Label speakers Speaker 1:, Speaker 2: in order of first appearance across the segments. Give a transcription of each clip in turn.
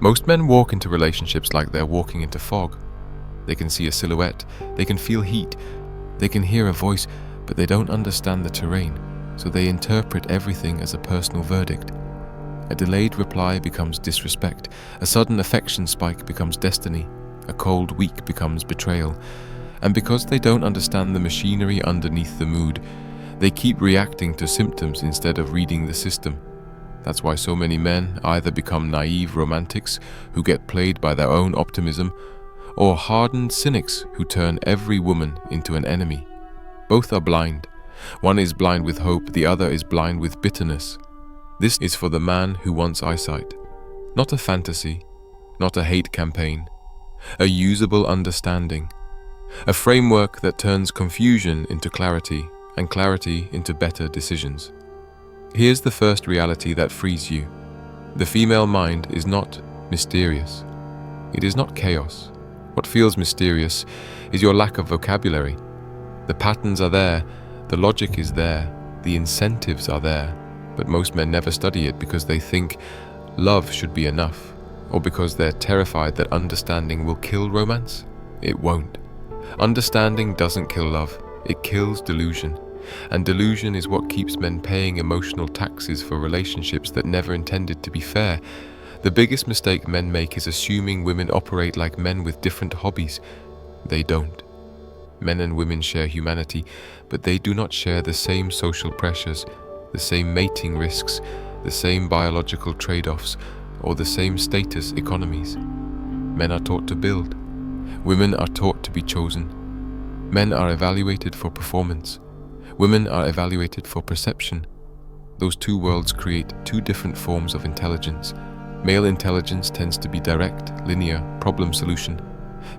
Speaker 1: Most men walk into relationships like they're walking into fog. They can see a silhouette, they can feel heat, they can hear a voice, but they don't understand the terrain, so they interpret everything as a personal verdict. A delayed reply becomes disrespect, a sudden affection spike becomes destiny, a cold week becomes betrayal. And because they don't understand the machinery underneath the mood, they keep reacting to symptoms instead of reading the system. That's why so many men either become naive romantics who get played by their own optimism, or hardened cynics who turn every woman into an enemy. Both are blind. One is blind with hope, the other is blind with bitterness. This is for the man who wants eyesight. Not a fantasy, not a hate campaign. A usable understanding. A framework that turns confusion into clarity and clarity into better decisions. Here's the first reality that frees you. The female mind is not mysterious. It is not chaos. What feels mysterious is your lack of vocabulary. The patterns are there, the logic is there, the incentives are there, but most men never study it because they think love should be enough, or because they're terrified that understanding will kill romance. It won't. Understanding doesn't kill love, it kills delusion. And delusion is what keeps men paying emotional taxes for relationships that never intended to be fair. The biggest mistake men make is assuming women operate like men with different hobbies. They don't. Men and women share humanity, but they do not share the same social pressures, the same mating risks, the same biological trade-offs, or the same status economies. Men are taught to build. Women are taught to be chosen. Men are evaluated for performance. Women are evaluated for perception. Those two worlds create two different forms of intelligence. Male intelligence tends to be direct, linear, problem solution.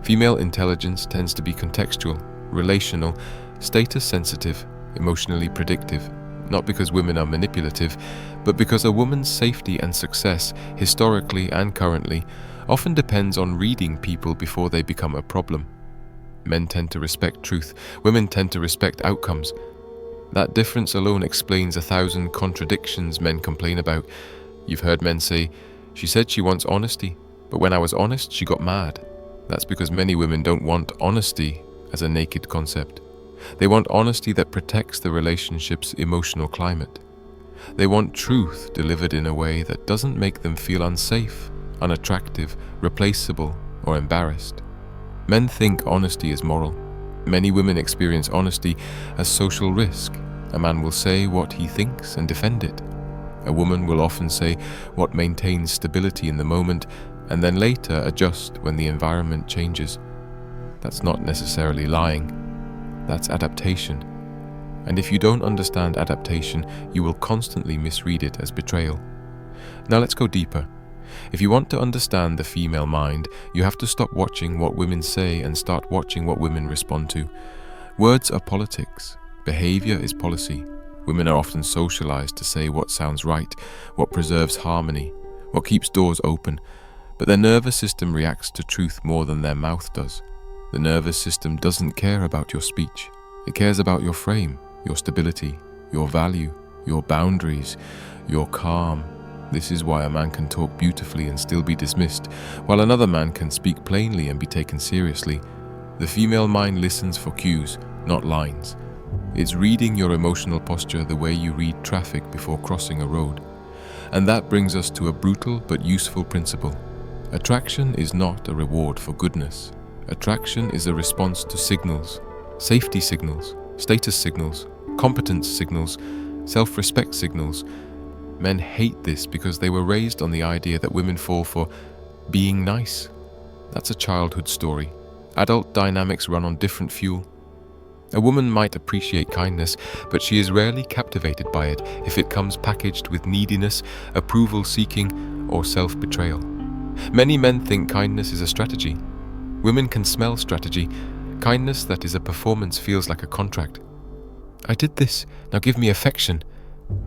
Speaker 1: Female intelligence tends to be contextual, relational, status sensitive, emotionally predictive. Not because women are manipulative, but because a woman's safety and success, historically and currently, often depends on reading people before they become a problem. Men tend to respect truth, women tend to respect outcomes. That difference alone explains 1,000 contradictions men complain about. You've heard men say, "She said she wants honesty, but when I was honest, she got mad." That's because many women don't want honesty as a naked concept. They want honesty that protects the relationship's emotional climate. They want truth delivered in a way that doesn't make them feel unsafe, unattractive, replaceable, or embarrassed. Men think honesty is moral. Many women experience honesty as social risk. A man will say what he thinks and defend it. A woman will often say what maintains stability in the moment and then later adjust when the environment changes. That's not necessarily lying. That's adaptation. And if you don't understand adaptation, you will constantly misread it as betrayal. Now let's go deeper. If you want to understand the female mind, you have to stop watching what women say and start watching what women respond to. Words are politics. Behavior is policy. Women are often socialized to say what sounds right, what preserves harmony, what keeps doors open, but their nervous system reacts to truth more than their mouth does. The nervous system doesn't care about your speech. It cares about your frame, your stability, your value, your boundaries, your calm. This is why a man can talk beautifully and still be dismissed, while another man can speak plainly and be taken seriously. The female mind listens for cues, not lines. It's reading your emotional posture the way you read traffic before crossing a road. And that brings us to a brutal but useful principle. Attraction is not a reward for goodness. Attraction is a response to signals, safety signals, status signals, competence signals, self-respect signals. Men hate this because they were raised on the idea that women fall for being nice. That's a childhood story. Adult dynamics run on different fuel. A woman might appreciate kindness, but she is rarely captivated by it if it comes packaged with neediness, approval-seeking, or self-betrayal. Many men think kindness is a strategy. Women can smell strategy. Kindness that is a performance feels like a contract. I did this, now give me affection.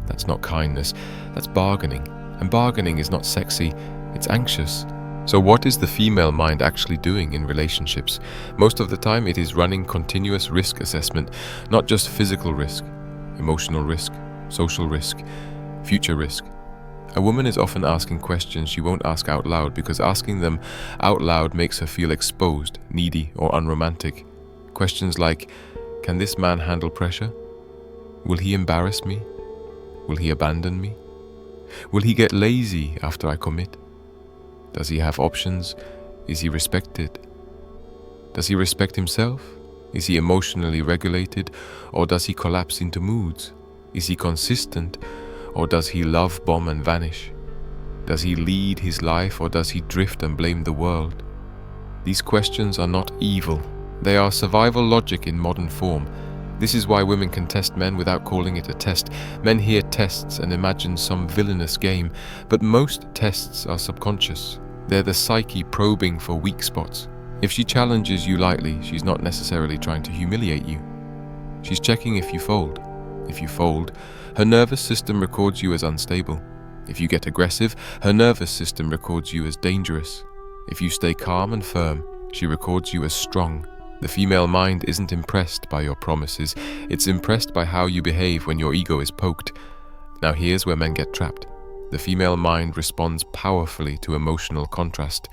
Speaker 1: That's not kindness, that's bargaining. And bargaining is not sexy, it's anxious. So what is the female mind actually doing in relationships? Most of the time it is running continuous risk assessment, not just physical risk, emotional risk, social risk, future risk. A woman is often asking questions she won't ask out loud because asking them out loud makes her feel exposed, needy, or unromantic. Questions like, can this man handle pressure? Will he embarrass me? Will he abandon me? Will he get lazy after I commit? Does he have options? Is he respected? Does he respect himself? Is he emotionally regulated, or does he collapse into moods? Is he consistent, or does he love bomb and vanish? Does he lead his life, or does he drift and blame the world? These questions are not evil. They are survival logic in modern form. This is why women can test men without calling it a test. Men hear tests and imagine some villainous game, but most tests are subconscious. They're the psyche probing for weak spots. If she challenges you lightly, she's not necessarily trying to humiliate you. She's checking if you fold. If you fold, her nervous system records you as unstable. If you get aggressive, her nervous system records you as dangerous. If you stay calm and firm, she records you as strong. The female mind isn't impressed by your promises, it's impressed by how you behave when your ego is poked. Now here's where men get trapped. The female mind responds powerfully to emotional contrast.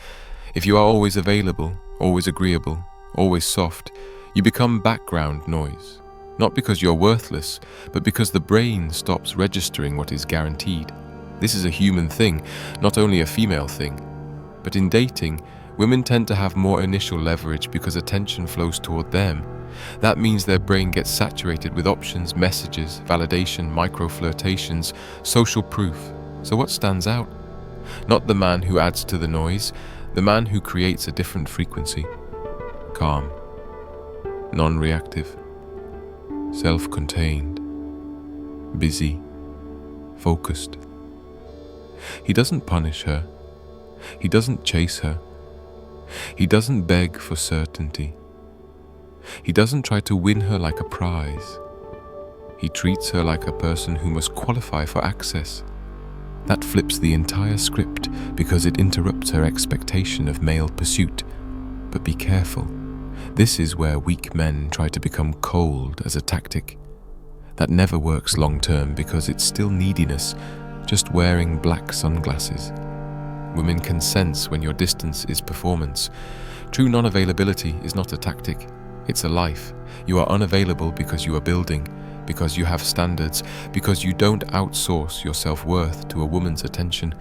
Speaker 1: If you are always available, always agreeable, always soft, you become background noise. Not because you're worthless, but because the brain stops registering what is guaranteed. This is a human thing, not only a female thing. But in dating, women tend to have more initial leverage because attention flows toward them. That means their brain gets saturated with options, messages, validation, micro-flirtations, social proof. So what stands out? Not the man who adds to the noise, the man who creates a different frequency. Calm, non-reactive, self-contained, busy, focused. He doesn't punish her. He doesn't chase her. He doesn't beg for certainty. He doesn't try to win her like a prize. He treats her like a person who must qualify for access. That flips the entire script because it interrupts her expectation of male pursuit. But be careful. This is where weak men try to become cold as a tactic. That never works long term because it's still neediness, just wearing black sunglasses. Women can sense when your distance is performance. True non-availability is not a tactic, it's a life. You are unavailable because you are building, because you have standards, because you don't outsource your self-worth to a woman's attention.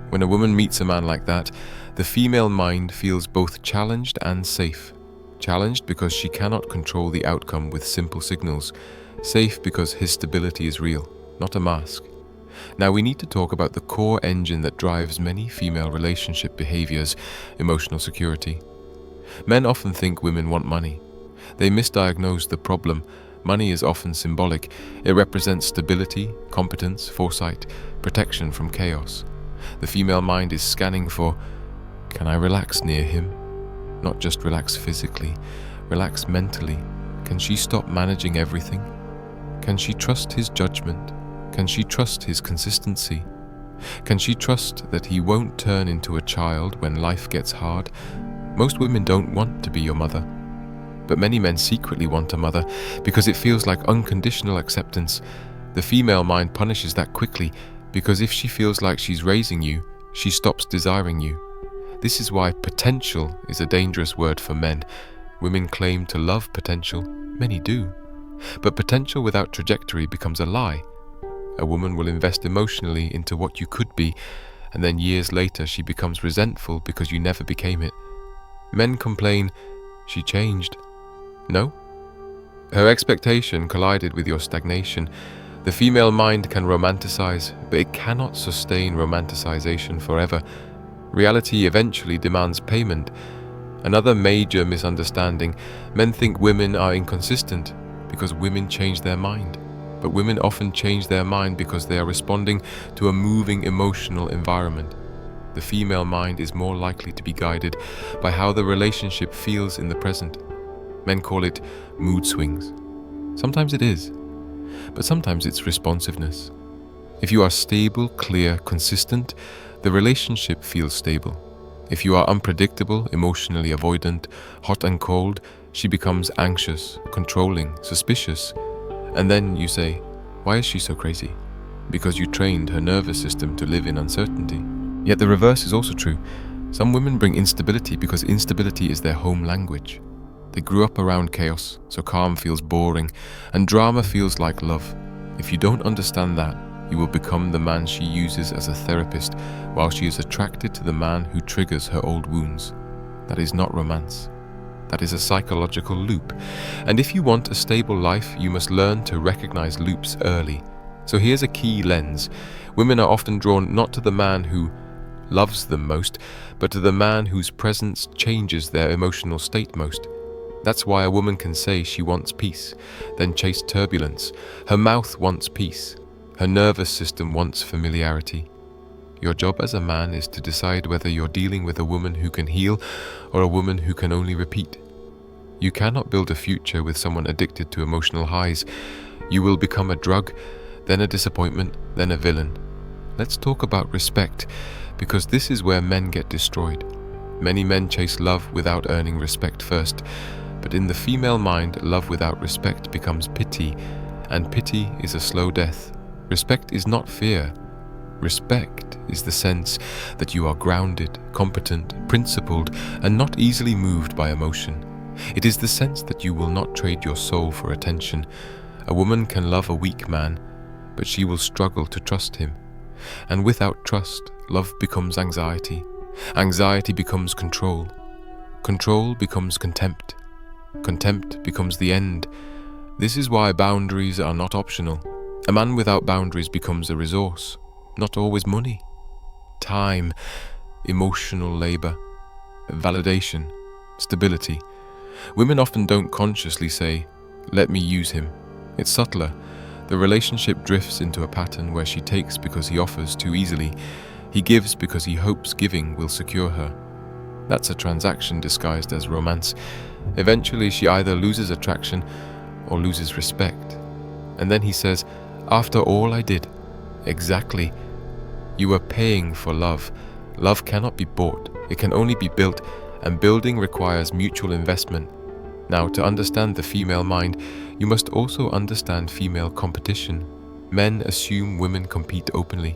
Speaker 1: When a woman meets a man like that, the female mind feels both challenged and safe. Challenged because she cannot control the outcome with simple signals. Safe because his stability is real, not a mask. Now we need to talk about the core engine that drives many female relationship behaviors, emotional security. Men often think women want money. They misdiagnose the problem. Money is often symbolic. It represents stability, competence, foresight, protection from chaos. The female mind is scanning for, can I relax near him? Not just relax physically, relax mentally. Can she stop managing everything? Can she trust his judgment? Can she trust his consistency? Can she trust that he won't turn into a child when life gets hard? Most women don't want to be your mother, but many men secretly want a mother because it feels like unconditional acceptance. The female mind punishes that quickly because if she feels like she's raising you, she stops desiring you. This is why potential is a dangerous word for men. Women claim to love potential, many do, but potential without trajectory becomes a lie. A woman will invest emotionally into what you could be, and then years later she becomes resentful because you never became it. Men complain, she changed. No? Her expectation collided with your stagnation. The female mind can romanticize, but it cannot sustain romanticization forever. Reality eventually demands payment. Another major misunderstanding: men think women are inconsistent because women change their mind. But women often change their mind because they are responding to a moving emotional environment. The female mind is more likely to be guided by how the relationship feels in the present. Men call it mood swings. Sometimes it is, but sometimes it's responsiveness. If you are stable, clear, consistent, the relationship feels stable. If you are unpredictable, emotionally avoidant, hot and cold, she becomes anxious, controlling, suspicious. And then you say, why is she so crazy? because you trained her nervous system to live in uncertainty. Yet the reverse is also true. Some women bring instability because instability is their home language. They grew up around chaos, so calm feels boring, and drama feels like love. If you don't understand that, you will become the man she uses as a therapist while she is attracted to the man who triggers her old wounds. That is not romance. That is a psychological loop. And if you want a stable life, you must learn to recognize loops early. So here's a key lens. Women are often drawn not to the man who loves them most, but to the man whose presence changes their emotional state most. That's why a woman can say she wants peace, then chase turbulence. Her mouth wants peace. Her nervous system wants familiarity. Your job as a man is to decide whether you're dealing with a woman who can heal or a woman who can only repeat. You cannot build a future with someone addicted to emotional highs. You will become a drug, then a disappointment, then a villain. Let's talk about respect, because this is where men get destroyed. Many men chase love without earning respect first, but in the female mind, love without respect becomes pity, and pity is a slow death. Respect is not fear. Respect is the sense that you are grounded, competent, principled, and not easily moved by emotion. It is the sense that you will not trade your soul for attention. A woman can love a weak man, but she will struggle to trust him. And without trust, love becomes anxiety. Anxiety becomes control. Control becomes contempt. Contempt becomes the end. This is why boundaries are not optional. A man without boundaries becomes a resource, not always money, time, emotional labor, validation, stability. Women often don't consciously say, "Let me use him." It's subtler. The relationship drifts into a pattern where she takes because he offers too easily. He gives because he hopes giving will secure her. That's a transaction disguised as romance. Eventually, she either loses attraction or loses respect. And then he says, "After all I did." Exactly. You are paying for love. Love cannot be bought. It can only be built, and building requires mutual investment. Now, to understand the female mind, you must also understand female competition. Men assume women compete openly.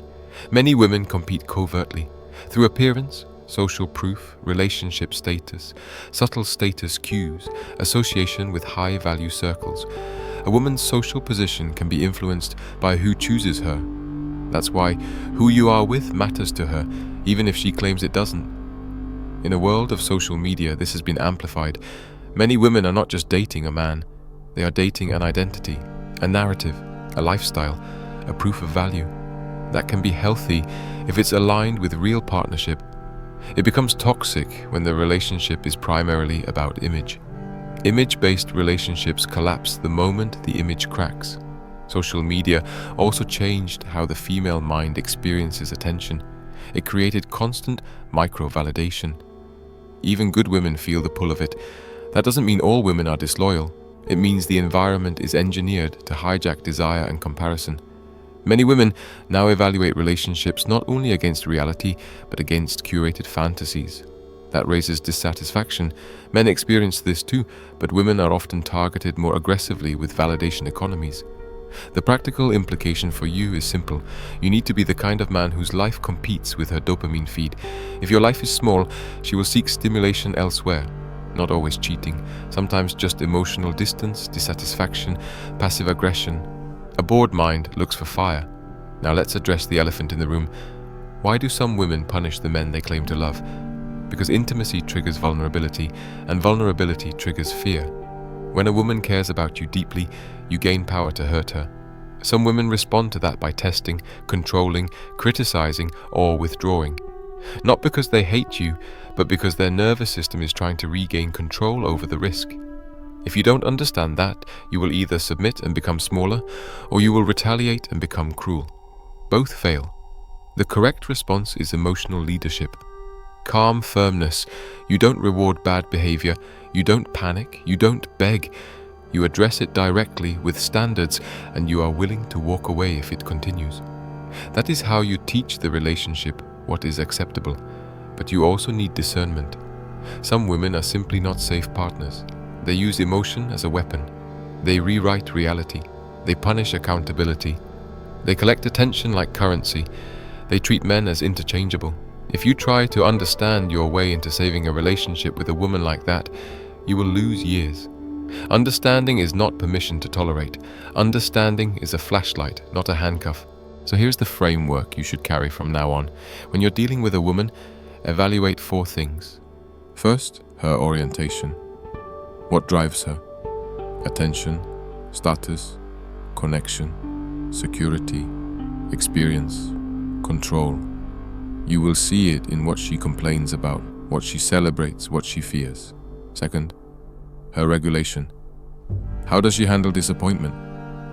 Speaker 1: Many women compete covertly, through appearance, social proof, relationship status, subtle status cues, association with high-value circles. A woman's social position can be influenced by who chooses her. That's why who you are with matters to her, even if she claims it doesn't. In a world of social media, this has been amplified. Many women are not just dating a man, they are dating an identity, a narrative, a lifestyle, a proof of value. That can be healthy if it's aligned with real partnership. It becomes toxic when the relationship is primarily about image. Image-based relationships collapse the moment the image cracks. Social media also changed how the female mind experiences attention. It created constant micro-validation. Even good women feel the pull of it. That doesn't mean all women are disloyal. It means the environment is engineered to hijack desire and comparison. Many women now evaluate relationships not only against reality, but against curated fantasies. That raises dissatisfaction. Men experience this too, but women are often targeted more aggressively with validation economies. The practical implication for you is simple. You need to be the kind of man whose life competes with her dopamine feed. If your life is small, she will seek stimulation elsewhere. Not always cheating, sometimes just emotional distance, dissatisfaction, passive aggression. A bored mind looks for fire. Now let's address the elephant in the room. Why do some women punish the men they claim to love? Because intimacy triggers vulnerability, and vulnerability triggers fear. When a woman cares about you deeply, you gain power to hurt her. Some women respond to that by testing, controlling, criticizing, or withdrawing. Not because they hate you, but because their nervous system is trying to regain control over the risk. If you don't understand that, you will either submit and become smaller, or you will retaliate and become cruel. Both fail. The correct response is emotional leadership. Calm firmness. You don't reward bad behavior. You don't panic. You don't beg. You address it directly with standards, and you are willing to walk away if it continues. That is how you teach the relationship what is acceptable. But you also need discernment. Some women are simply not safe partners. They use emotion as a weapon. They rewrite reality. They punish accountability. They collect attention like currency. They treat men as interchangeable. If you try to understand your way into saving a relationship with a woman like that, you will lose years. Understanding is not permission to tolerate. Understanding is a flashlight, not a handcuff. So here's the framework you should carry from now on. When you're dealing with a woman, evaluate 4 things. First, her orientation. What drives her? Attention, status, connection, security, experience, control. You will see it in what she complains about, what she celebrates, what she fears. Second, her regulation. How does she handle disappointment?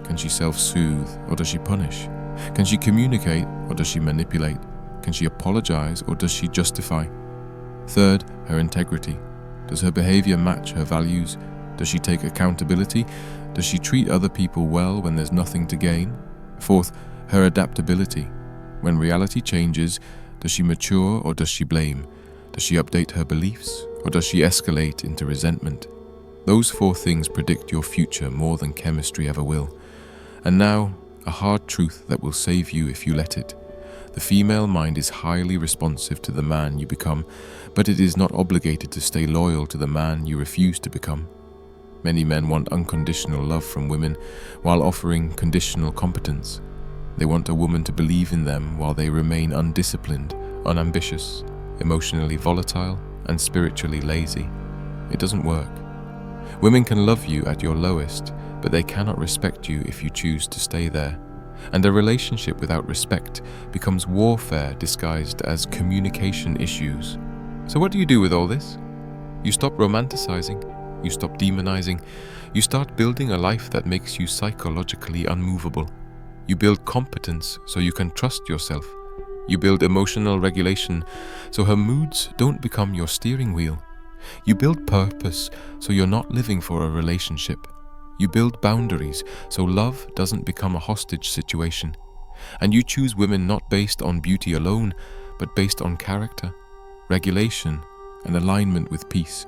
Speaker 1: Can she self-soothe or does she punish? Can she communicate or does she manipulate? Can she apologize or does she justify? Third, her integrity. Does her behavior match her values? Does she take accountability? Does she treat other people well when there's nothing to gain? Fourth, her adaptability. When reality changes, does she mature or does she blame? Does she update her beliefs or does she escalate into resentment? Those 4 things predict your future more than chemistry ever will. And now, a hard truth that will save you if you let it. The female mind is highly responsive to the man you become, but it is not obligated to stay loyal to the man you refuse to become. Many men want unconditional love from women while offering conditional competence. They want a woman to believe in them while they remain undisciplined, unambitious, emotionally volatile, and spiritually lazy. It doesn't work. Women can love you at your lowest, but they cannot respect you if you choose to stay there. And a relationship without respect becomes warfare disguised as communication issues. So what do you do with all this? You stop romanticizing, you stop demonizing, you start building a life that makes you psychologically unmovable. You build competence so you can trust yourself. You build emotional regulation so her moods don't become your steering wheel. You build purpose so you're not living for a relationship. You build boundaries so love doesn't become a hostage situation. And you choose women not based on beauty alone, but based on character, regulation, and alignment with peace.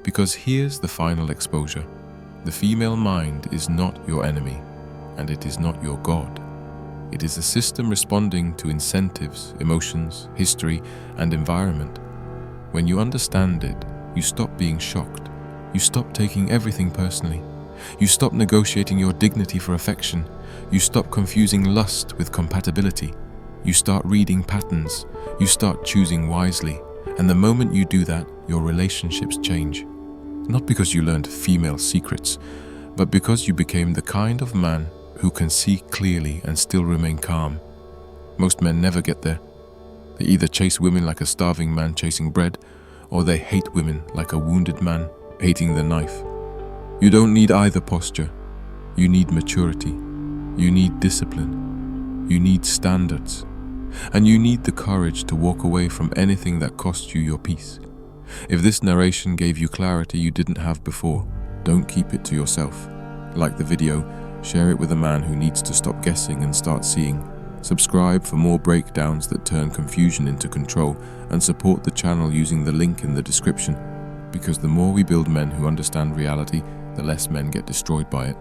Speaker 1: Because here's the final exposure. The female mind is not your enemy, and it is not your God. It is a system responding to incentives, emotions, history, and environment. When you understand it, you stop being shocked. You stop taking everything personally. You stop negotiating your dignity for affection. You stop confusing lust with compatibility. You start reading patterns. You start choosing wisely. And the moment you do that, your relationships change. Not because you learned female secrets, but because you became the kind of man who can see clearly and still remain calm. Most men never get there. They either chase women like a starving man chasing bread, or they hate women like a wounded man hating the knife. You don't need either posture. You need maturity. You need discipline. You need standards. And you need the courage to walk away from anything that costs you your peace. If this narration gave you clarity you didn't have before, don't keep it to yourself. Like the video, share it with a man who needs to stop guessing and start seeing. Subscribe for more breakdowns that turn confusion into control, and support the channel using the link in the description. Because the more we build men who understand reality, the less men get destroyed by it.